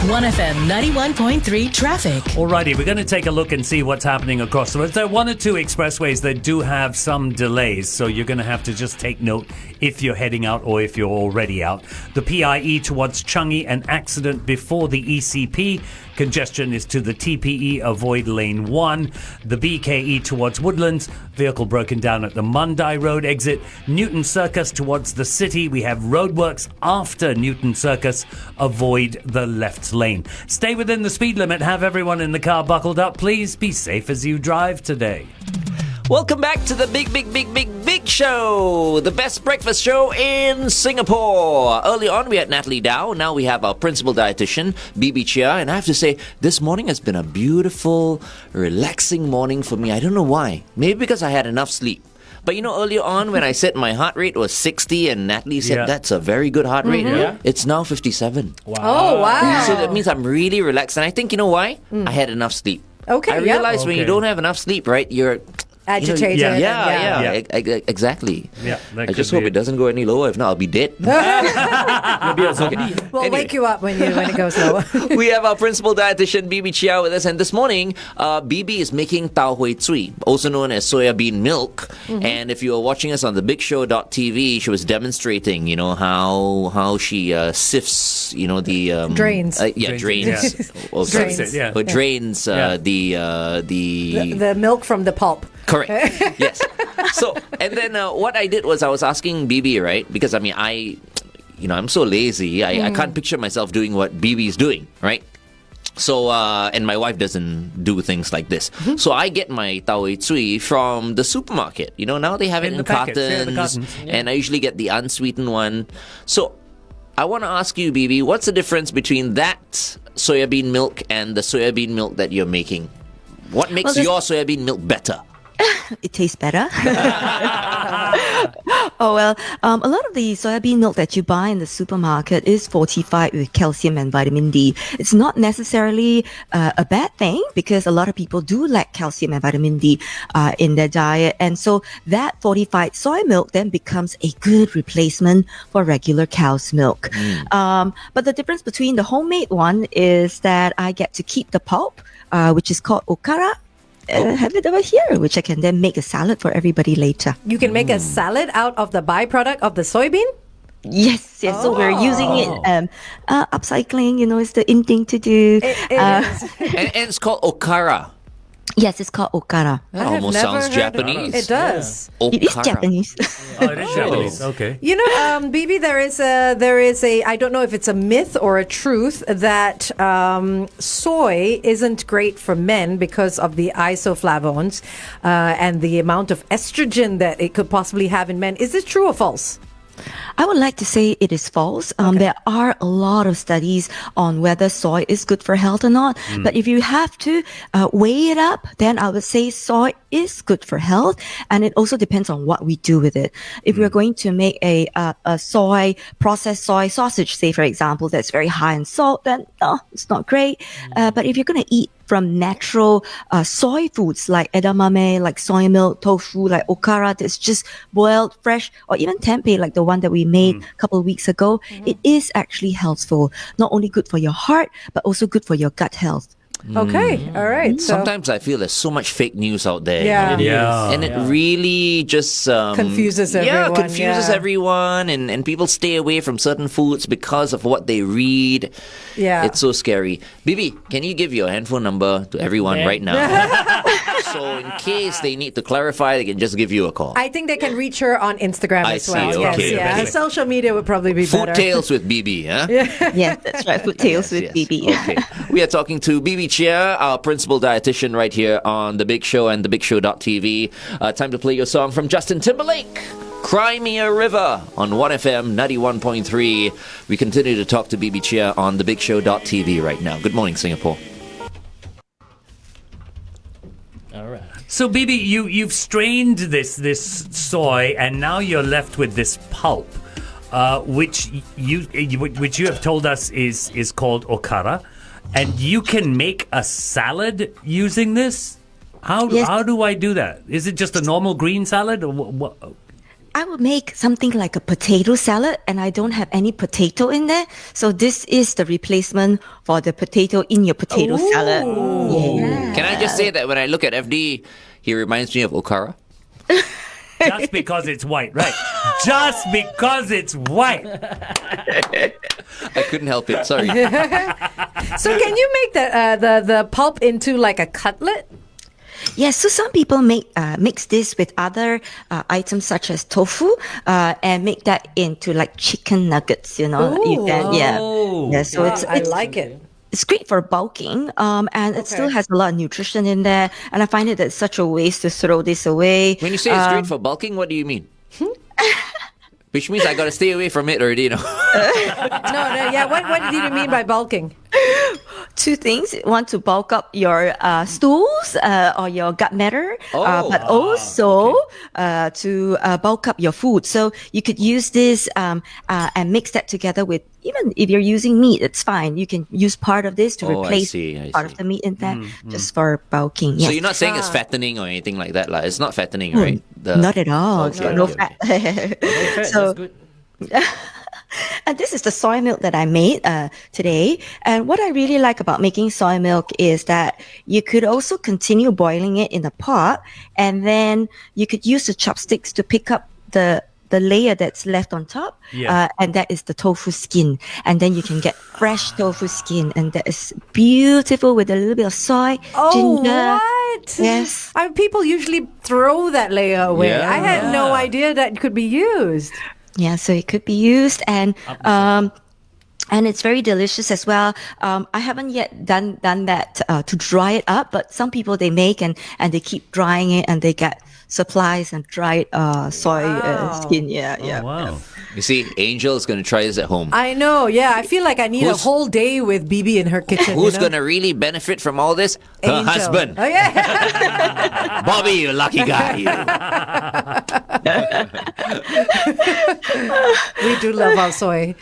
OneFM 91.3 traffic. Alrighty, we're going to take a look and see what's happening across the road. There are one or two expressways that do have some delays, so you're going to have to just take note if you're heading out or if you're already out. The PIE towards Changi, an accident before the ECP. Congestion is to the TPE, avoid lane 1. The BKE towards Woodlands, vehicle broken down at the Mandai Road exit. Newton Circus towards the city, we have roadworks after Newton Circus, avoid the left lane. Stay within the speed limit, have everyone in the car buckled up. Please be safe as you drive today. Welcome back to the big show, the best breakfast show in Singapore. Early on, we had Natalie Dau. Now we have our Principal Dietitian, Bibi Chia. And I have to say, this morning has been a beautiful, relaxing morning for me. I don't know why. Maybe because I had enough sleep. But earlier on when I said my heart rate was 60 and Natalie said Yeah. that's a very good heart rate, Yeah. it's now 57. Oh, wow. So that means I'm really relaxed. And I think, why? I had enough sleep. Okay, I yeah. realized when you Okay. don't have enough sleep, right, you're... Agitated. Yeah. Yeah, Yeah. exactly. Yeah, that I could just be hope it doesn't go any lower. If not, I'll be dead. You'll be a zombie. We'll Anyway. wake you up when it goes lower. We have our Principal Dietitian, Bibi Chia, with us. And this morning, Bibi is making tau hui cui, also known as soya bean milk. And if you were watching us on thebigshow.tv, she was demonstrating, how she sifts, the... Drains. Drains. Oh, sorry. Drains. Yeah. Or drains Yeah. the milk from the pulp. Correct. Yes. So, and then what I did was I was asking Bibi, right? Because I'm so lazy. I can't picture myself doing what Bibi is doing, right? So, and my wife doesn't do things like this. So I get my tau hui cui from the supermarket. Now they have it In in the packets, yeah, the cartons. cartons. And I usually get the unsweetened one. So I want to ask you, Bibi, what's the difference between that soya bean milk and the soya bean milk that you're making? What makes Well, your soya bean milk better? it tastes better. Oh, well, a lot of the soybean milk that you buy in the supermarket is fortified with calcium and vitamin D. It's not necessarily a bad thing because a lot of people do lack calcium and vitamin D in their diet. And so that fortified soy milk then becomes a good replacement for regular cow's milk. But the difference between the homemade one is that I get to keep the pulp, which is called okara. Have it over here, which I can then make a salad for everybody later. You can make a salad out of the byproduct of the soybean? Yes. So we're using it, upcycling, it's the in thing to do. It is. And it's called Okara. Yes, it's called Okara. That almost sounds Japanese. It does. It is Japanese. Oh, it is Japanese. Okay. Bibi, there is a I don't know if it's a myth or a truth that soy isn't great for men because of the isoflavones and the amount of estrogen that it could possibly have in men. Is this true or false? I would like to say it is false. There are a lot of studies on whether soy is good for health or not. But if you have to weigh it up, then I would say soy is good for health. And it also depends on what we do with it. If we're going to make a processed soy sausage, say, for example, that's very high in salt, then it's not great. But if you're going to eat from natural soy foods like edamame, like soy milk, tofu, like okara that's just boiled fresh, or even tempeh like the one that we made a couple of weeks ago, it is actually healthful. Not only good for your heart, but also good for your gut health. Okay, all right. So Sometimes I feel there's so much fake news out there. Yeah. And it really just confuses everyone. Yeah, confuses everyone, and people stay away from certain foods because of what they read. Yeah. It's so scary. Bibi, can you give your handphone number to everyone right now? So in case they need to clarify, they can just give you a call. I think they can reach her on Instagram I as well. see, okay, Yes, okay. Social media would probably be Food better. Tales with Bibi, huh? Yes, that's right. Food Tales with Bibi. Okay. We are talking to Bibi Chia, our Principal Dietitian, right here on The Big Show and thebigshow.tv. Time to play your song from Justin Timberlake. Cry Me a River on 1FM 91.3. We continue to talk to Bibi Chia on thebigshow.tv right now. Good morning, Singapore. All right. So, Bibi, you've strained this soy, and now you're left with this pulp, which you have told us is called okara, and you can make a salad using this. How do I do that? Is it just a normal green salad, or what? I would make something like a potato salad, and I don't have any potato in there. So this is the replacement for the potato in your potato salad. Yeah. Can I just say that when I look at FD, he reminds me of Okara? Just because it's white, right? Just because it's white. I couldn't help it. Sorry. So can you make the pulp into like a cutlet? Yes, so some people mix this with other items such as tofu and make that into like chicken nuggets, You can, yeah. So I like it. It's great for bulking, and it still has a lot of nutrition in there. And I find it that's such a waste to throw this away. When you say it's great for bulking, what do you mean? Which means I got to stay away from it already, No, yeah. What did you mean by bulking? Two things. One, to bulk up your stools or your gut matter, but also to bulk up your food. So you could use this and mix that together with, even if you're using meat, it's fine. You can use part of this to replace part of the meat in there, just for bulking. Yes. So you're not saying it's fattening or anything like that, like. It's not fattening, right? Not at all. It's got no fat. That's good. And this is the soy milk that I made today. And what I really like about making soy milk is that you could also continue boiling it in a pot, and then you could use the chopsticks to pick up the layer that's left on top, and that is the tofu skin. And then you can get fresh tofu skin, and that is beautiful with a little bit of soy, ginger. What? Yes. People usually throw that layer away. Yeah. I had no idea that it could be used. Yeah, so it could be used, and it's very delicious as well. I haven't yet done that to dry it up, but some people, they make and they keep drying it, and they get supplies and dried soy skin. Yeah. Wow. You see, Angel is going to try this at home. I know, yeah. I feel like I need a whole day with Bibi in her kitchen. Who's going to really benefit from all this? Her Angel. husband. Oh, yeah. Bobby, you lucky guy. You. We do love our soy.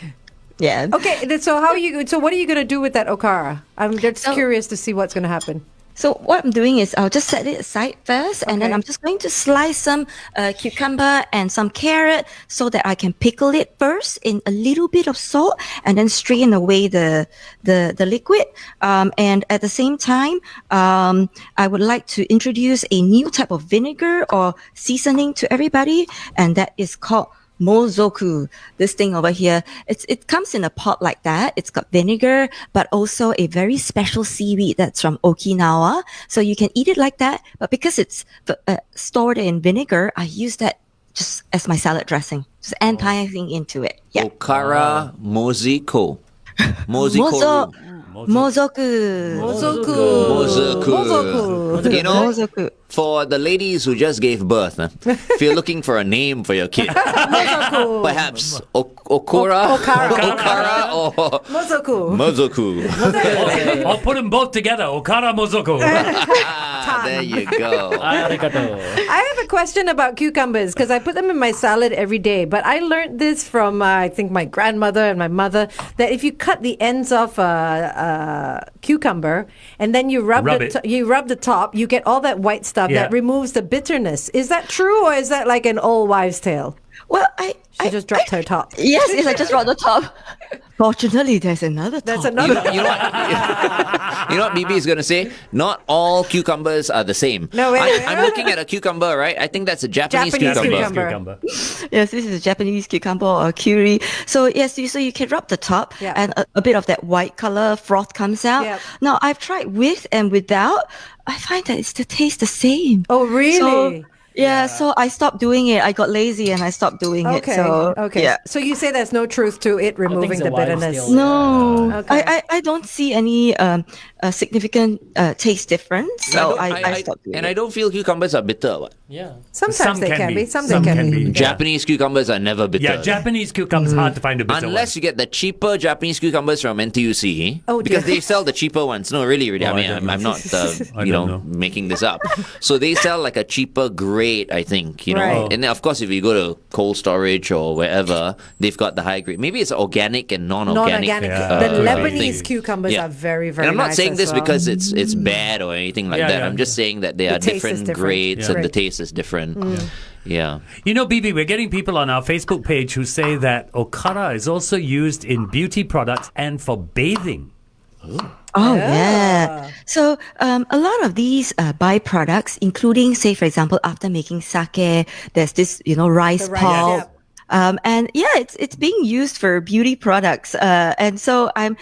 Yeah. Okay, so what are you going to do with that okara? I'm just curious to see what's going to happen. So what I'm doing is I'll just set it aside first, and then I'm just going to slice some cucumber and some carrot so that I can pickle it first in a little bit of salt, and then strain away the liquid. And at the same time, I would like to introduce a new type of vinegar or seasoning to everybody, and that is called Mozoku. This thing over here, it comes in a pot like that. It's got vinegar, but also a very special seaweed that's from Okinawa. So you can eat it like that. But because it's stored in vinegar, I use that just as my salad dressing. Just anything into it. Yeah. Okara Mozoku. Mozoku. Mozoku. You know, for the ladies who just gave birth, if you're looking for a name for your kid, perhaps Okara or Mozoku. Or put them both together. Okara Mozoku. There you go. I have a question about cucumbers because I put them in my salad every day. But I learned this from, I think, my grandmother and my mother, that if you cut the ends off a cucumber and then you rub the top, you get all that white stuff that removes the bitterness. Is that true, or is that like an old wives' tale? Well, she just dropped her top. Yes, I just dropped the top. Fortunately, there's another top. You know what Bibi is going to say? Not all cucumbers are the same. No, wait. I'm looking at a cucumber, right? I think that's a Japanese cucumber. Yes, this is a Japanese cucumber or curry. So yes, so you can rub the top, and a bit of that white color froth comes out. Yep. Now I've tried with and without. I find that it still tastes the same. Oh, really? So I stopped doing it. I got lazy and I stopped doing it. So, So you say there's no truth to it removing the bitterness? No. Okay. I don't see any significant taste difference. So I stopped doing it. And I don't feel cucumbers are bitter. What? Yeah. Sometimes they can be. Some they can be. Japanese cucumbers are never bitter. Yeah, Japanese cucumbers hard to find a bitter Unless you get the cheaper Japanese cucumbers from NTUC. Oh, because they sell the cheaper ones. No, really. I mean, I'm not, making this up. So they sell like a cheaper grade, I think, Right. And then, of course, if you go to cold storage or wherever, they've got the high grade. Maybe it's organic and non-organic. The Lebanese cucumbers are very, very nice. And I'm not saying this well. because it's bad or anything like that. I'm just saying that they are taste is different different. grades and the taste is different. Yeah. You know, Bibi, we're getting people on our Facebook page who say that okara is also used in beauty products and for bathing. Oh, yeah. So a lot of these byproducts, including, say, for example, after making sake, there's this, rice pulp. And it's being used for beauty products. And so I'm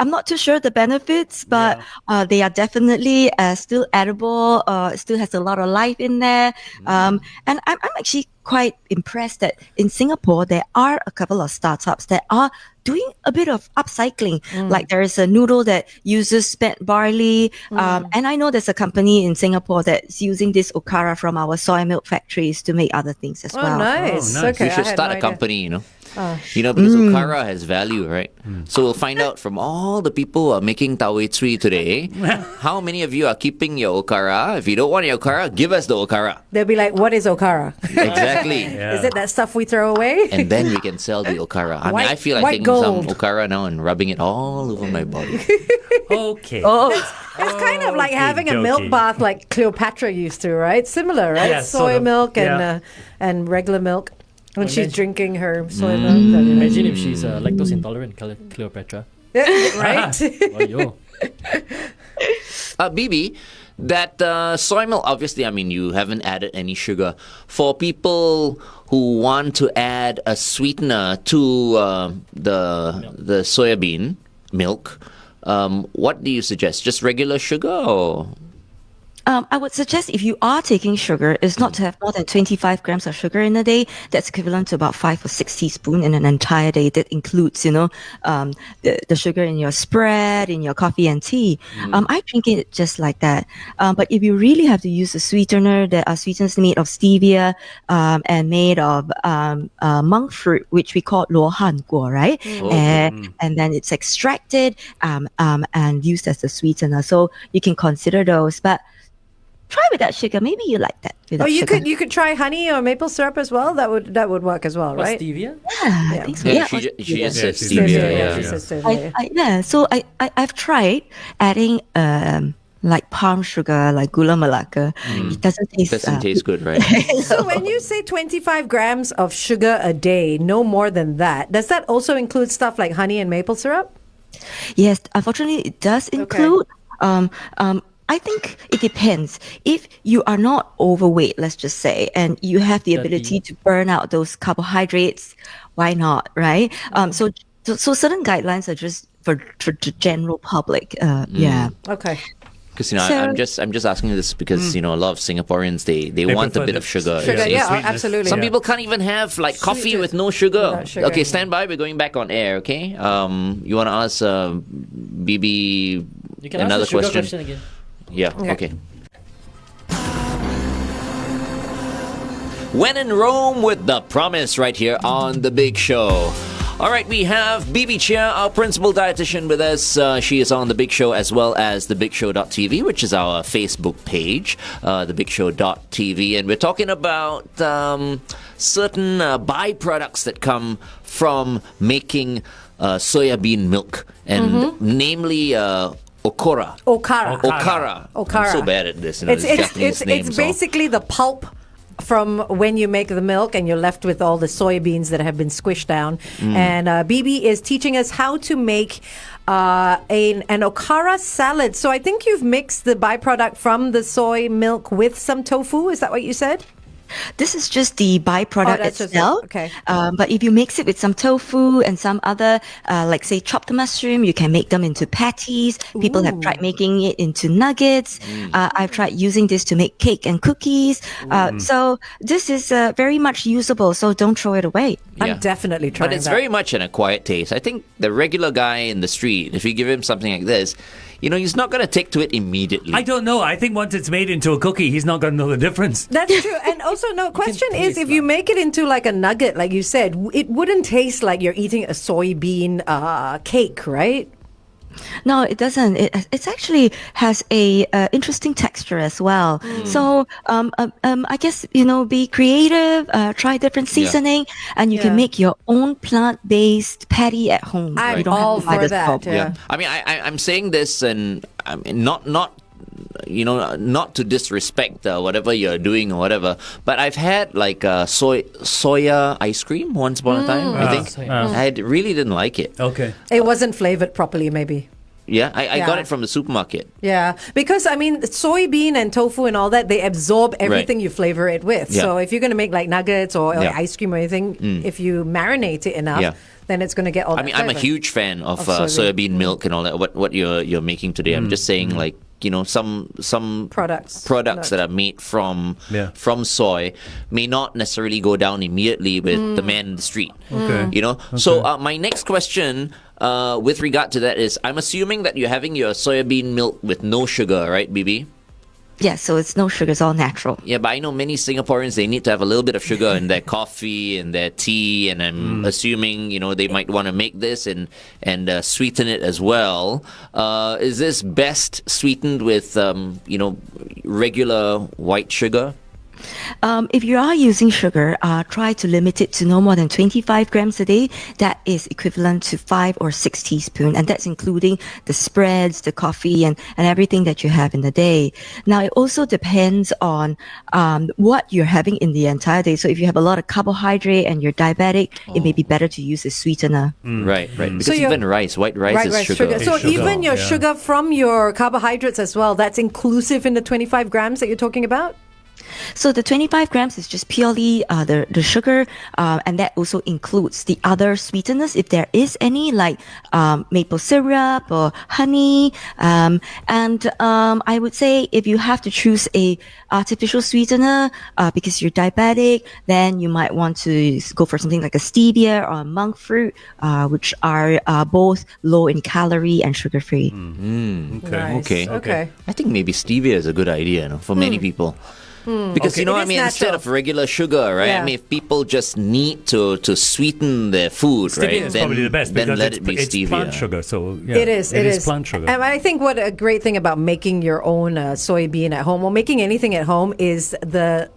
not too sure the benefits, but they are definitely still edible. It still has a lot of life in there. And I'm actually quite impressed that in Singapore, there are a couple of startups that are doing a bit of upcycling. Like there is a noodle that uses spent barley. And I know there's a company in Singapore that's using this okara from our soy milk factories to make other things as well. Nice. Okay, we should start a company, because okara has value, right? So we'll find out from all the people who are making tawai tsui today, how many of you are keeping your okara. If you don't want your okara, give us the okara. They'll be like, what is okara? Exactly. Is it that stuff we throw away? And then we can sell the okara. I feel like taking some okara now and rubbing it all over my body. Okay. It's kind of like having a milk bath like Cleopatra used to, right? Similar, right? Yeah, soy sort of. milk and regular milk. When she's drinking her soy milk. Imagine if she's lactose intolerant, Cleopatra. Right? Bibi, that soy milk, obviously, you haven't added any sugar. For people who want to add a sweetener to the soybean milk, what do you suggest? Just regular sugar or...? I would suggest if you are taking sugar, is not to have more than 25 grams of sugar in a day. That's equivalent to about 5 or 6 teaspoons in an entire day. That includes, the sugar in your spread, in your coffee and tea. I drink it just like that. But if you really have to use a sweetener, there are sweeteners made of stevia and made of monk fruit, which we call 罗汉果, right? And then it's extracted and used as a sweetener. So you can consider those. But try without sugar. Maybe you like that without sugar. You could try honey or maple syrup as well. That would work as well, right? Stevia? Yeah, I think so. Yeah, she just said stevia. She says stevia. So I've tried adding like palm sugar, like gula melaka. It doesn't taste good, right? So when you say 25 grams of sugar a day, no more than that, does that also include stuff like honey and maple syrup? Yes, unfortunately, it does include. I think it depends. If you are not overweight, let's just say, and you have the ability to burn out those carbohydrates, why not, right? So certain guidelines are just for the general public. Yeah. Okay. Because I'm just asking this because a lot of Singaporeans they want a bit of sugar. Sugar, absolutely. Some people can't even have like coffee with no sugar. Okay, stand by. We're going back on air. Okay. You want to ask Bibi another ask the sugar question again. Yeah. Okay. When in Rome with The Promise right here on The Big Show. All right, we have Bibi Chia, our Principal Dietitian, with us. She is on The Big Show as well as thebigshow.tv, which is our Facebook page, thebigshow.tv. And we're talking about certain byproducts that come from making soya bean milk, and namely Okara. I'm so bad at this. It's basically the pulp from when you make the milk and you're left with all the soybeans that have been squished down. And Bibi is teaching us how to make an Okara salad. So I think you've mixed the byproduct from the soy milk with some tofu. Is that what you said? This is just the byproduct itself. Okay. But if you mix it with some tofu and some other, like say chopped mushroom, you can make them into patties. People have tried making it into nuggets. I've tried using this to make cake and cookies. So this is very much usable. So don't throw it away. I'm definitely trying But it's very much an acquired taste. I think the regular guy in the street, if you give him something like this, he's not going to take to it immediately. I don't know. I think once it's made into a cookie, he's not going to know the difference. That's true. And also, question is, if you make it into like a nugget, like you said, it wouldn't taste like you're eating a soybean cake, right? No, it doesn't. It actually has a interesting texture as well. So I guess be creative, try different seasoning, and you can make your own plant-based patty at home. I'm all for that. Yeah. I mean, I'm saying this, and I mean, not to disrespect whatever you're doing or whatever, but I've had like soya ice cream once upon a time, I think. I really didn't like it. Okay. It wasn't flavored properly, maybe. Yeah, I got it from the supermarket. Yeah, because I mean, soybean and tofu and all that, they absorb everything you flavor it with. Yeah. So if you're going to make like nuggets or ice cream or anything, if you marinate it enough, then it's going to get all that I'm a huge fan of soybean milk and all that. What you're making today. I'm just saying like, some products that are made from soy may not necessarily go down immediately with the man in the street. Okay. So my next question with regard to that is, I'm assuming that you're having your soybean milk with no sugar, right, Bibi? Yeah, so it's no sugar, it's all natural. Yeah, but I know many Singaporeans, they need to have a little bit of sugar in their coffee and their tea, and I'm assuming, they might want to make this and sweeten it as well. Is this best sweetened with, regular white sugar? If you are using sugar, try to limit it to no more than 25 grams a day. That is equivalent to 5 or 6 teaspoons, and that's including the spreads, the coffee, and everything that you have in the day. Now, it also depends on what you're having in the entire day. So if you have a lot of carbohydrate and you're diabetic, it may be better to use a sweetener. Right. Because even white rice is sugar. So even your sugar from your carbohydrates as well, that's inclusive in the 25 grams that you're talking about? So the 25 grams is just purely the sugar, and that also includes the other sweeteners, if there is any, like maple syrup or honey. And I would say if you have to choose a artificial sweetener because you're diabetic, then you might want to go for something like a stevia or a monk fruit, which are both low in calorie and sugar-free. Okay. I think maybe stevia is a good idea, for many people. Because It is instead natural. of regular sugar, right? Yeah. I mean, if people just need to sweeten their food, Stevia right? is then probably the best then because let it be it's stevia. plant sugar. So yeah, It is. It is plant sugar. And I think what a great thing about making your own soybean at home, or making anything at home, is the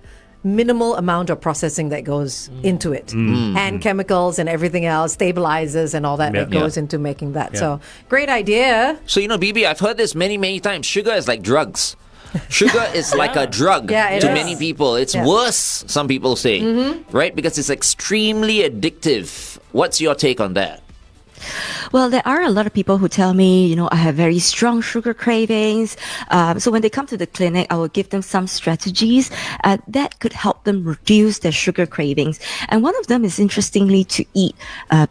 minimal amount of processing that goes into it, and chemicals and everything else, stabilizers and all that Yeah. that goes into making that. So great idea. So Bibi, I've heard this many, many times. Sugar is like drugs. Sugar is like a drug Yeah, it to is. many people. It's Yeah. worse, some people say, right? Because it's extremely addictive. What's your take on that? Well, there are a lot of people who tell me, I have very strong sugar cravings. So when they come to the clinic, I will give them some strategies that could help them reduce their sugar cravings. And one of them is, interestingly, to eat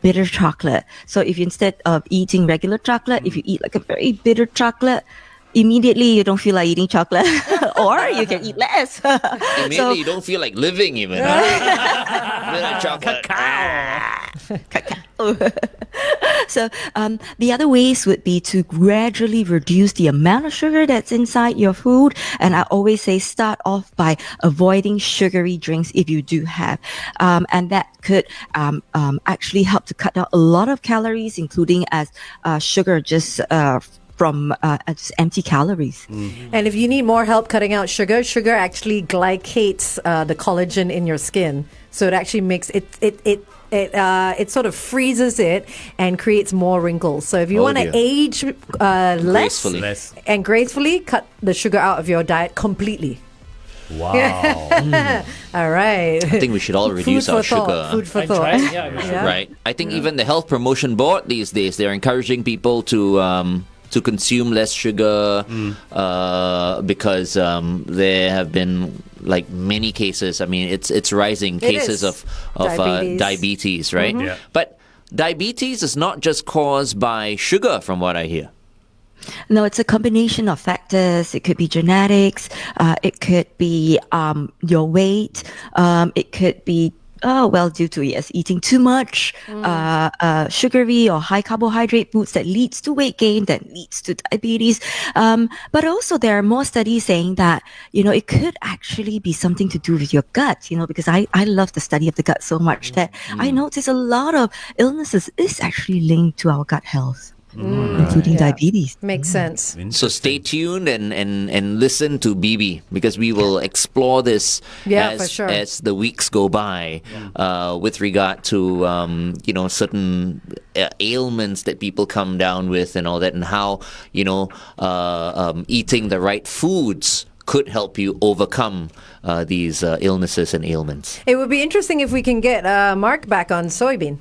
bitter chocolate. So if you, instead of eating regular chocolate, if you eat like a very bitter chocolate, immediately you don't feel like eating chocolate, or you can eat less. Immediately, you don't feel like living even. Bitter chocolate. So the other ways would be to gradually reduce the amount of sugar that's inside your food. And I always say start off by avoiding sugary drinks if you do have. And that could actually help to cut down a lot of calories, including as sugar just from just empty calories. And if you need more help cutting out sugar actually glycates the collagen in your skin. So it actually makes it sort of freezes it and creates more wrinkles. So if you want to dear. age less Gracefully. Less. and gracefully, cut the sugar out of your diet completely. Wow. All right. I think we should all reduce our sugar. Food for I thought. tried, yeah, you should. Yeah. Right. I think even the Health Promotion Board these days, they're encouraging people to consume less sugar because there have been like many cases. I mean, it's rising cases is. of Diabetes. diabetes, right? Yeah. But diabetes is not just caused by sugar, from what I hear. No, it's a combination of factors. It could be genetics. It could be your weight. It could be due to eating too much sugary or high carbohydrate foods that leads to weight gain, that leads to diabetes. But also there are more studies saying that, it could actually be something to do with your gut, because I love the study of the gut so much that I notice a lot of illnesses is actually linked to our gut health. Including diabetes. Makes sense. So stay tuned and listen to Bibi, because we will explore this for sure. as the weeks go by with regard to certain ailments that people come down with and all that, and how eating the right foods could help you overcome these illnesses and ailments. It would be interesting if we can get Mark back on soybean.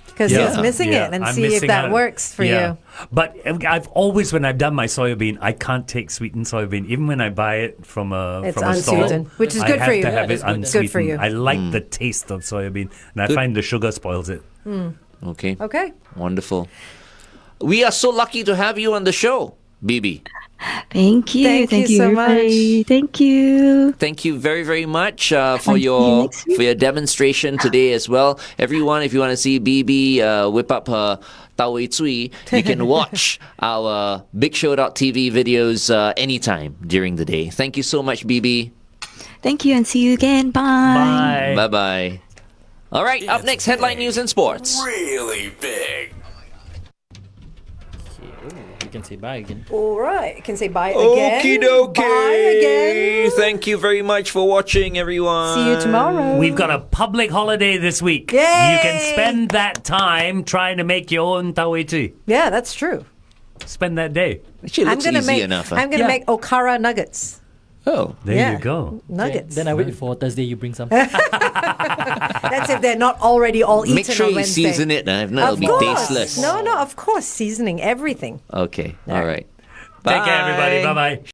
Because he's missing it, and I'm see if missing that out. works for you. But I've always, when I've done my soybean, I can't take sweetened soybean. Even when I buy it from a It's from a stall, unsweetened, which is I good have for you. to have Yeah, it it's good. unsweetened. Good for you. I like the taste of soybean, and I find the sugar spoils it. Okay. Okay. Wonderful. We are so lucky to have you on the show, Bibi. Thank you. Thank you so everybody. Thank you. Thank you very, very much for see you your next week. for your demonstration today as well. Everyone, if you want to see Bibi whip up her Tao Wei Cui, you can watch our BigShow.tv videos anytime during the day. Thank you so much, Bibi. Thank you, and see you again. Bye. Bye. Bye-bye. All right, up next, headline news and sports. Really big. You can say bye again. All right. I can say bye again. Okie dokie. Bye again. Thank you very much for watching, everyone. See you tomorrow. We've got a public holiday this week. Yay! You can spend that time trying to make your own tau wei tui. Yeah, that's true. Spend that day. Actually, it looks easy enough. I'm gonna Yeah. make Okara nuggets. Oh. There Yeah. you go. Nuggets. Then I wait for Thursday. You bring some. That's if they're not already all eaten Make sure on you Wednesday. season it. If not, it'll Of be course. tasteless. No, of course, seasoning everything. Okay. All right. Take care, Bye. everybody. Bye-bye.